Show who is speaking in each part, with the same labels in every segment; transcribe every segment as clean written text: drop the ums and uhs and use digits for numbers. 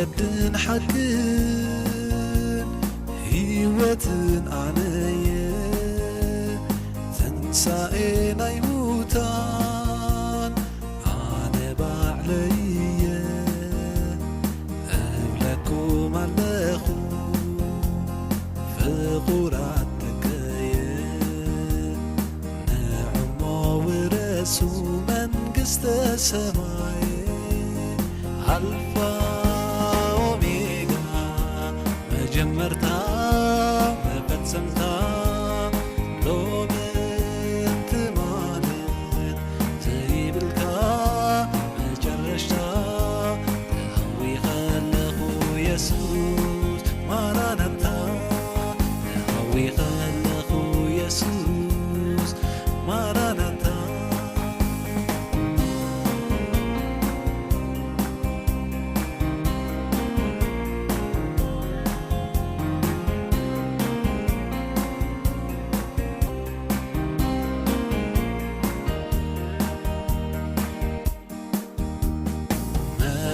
Speaker 1: መንገድን ሓቅን ሕይወትን ኣነየ ትንሣኤ ናይ ሙታን ኣነ ባዕለየ እብለኩም ኣለኹ ፍቑራት ደቀየ ንዕሞ ውረሱ መንግሥተ ሰማይ አልፋ ኦሜጋ መጀመርታ መፈጸምታ ሎምንቲ ማለት ዘይብልካ መጨረሻ ተሃዊ ኸለኹ ኢየሱስ ማራናታ ተሃዊ ኸለኹ ኢየሱስ ማራናታ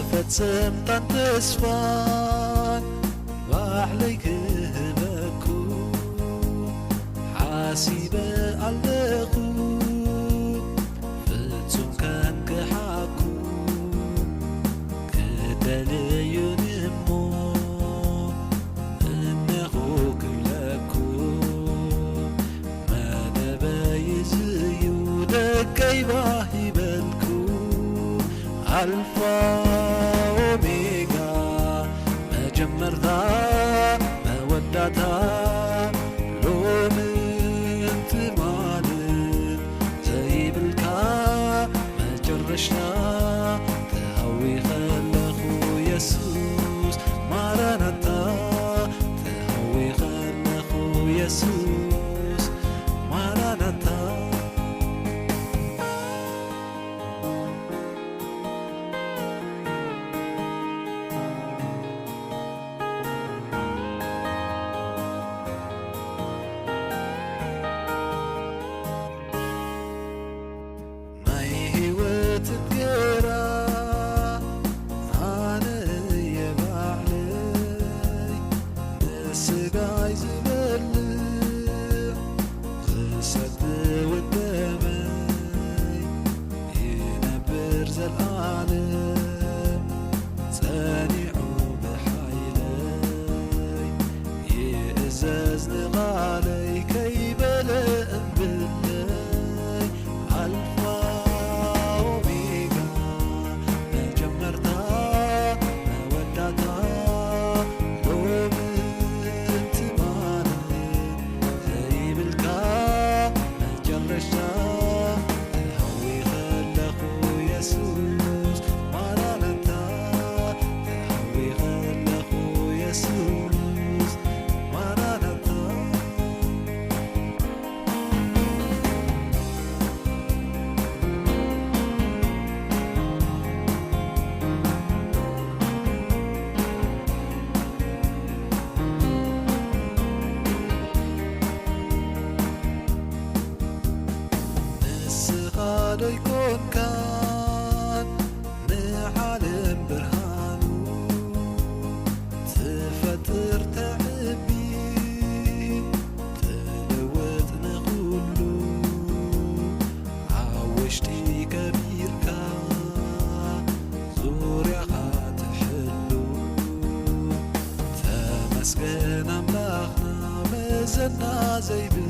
Speaker 1: ፈጸምታን ተስፋን ባዕለይ ክህበኩ ሓሲበ ኣለኹ ፍጹም ከንክሓኩ ክደልዩን እሞ እነሆ ክብለኩ መደበይ ዝዩ ደቀይ ባሂበልኩ አልፋ ኦሜጋ መጀመርታ መወዳታ ሎምንቲ ማለት ዘይብልካ መጨረሻ ተሃዊ ኸለኹ ኢየሱስ ማራናታ ተሃዊ ኸለኹ ኢየሱስ ማራናታ ስጋይ ዝበልዕ ዝሰቲ ወደመይ ይነብር ዘለዓለም ጸኒዑ ብሓይለይ ይእዘዝ ንቓለይ ከይበለ እምብለይ አልፋ ኦሜጋ መጀመርታ መወዳታ ደይኮንካን ንዓለም ብርሃኑ ትፈጥር ተዕቢ ትልውጥ ንኹሉ ኣብ ውሽጢ ገቢርካ ዙርያኻ ትሕሉ ተመስገን ኣምላኽና መዘና ዘይብል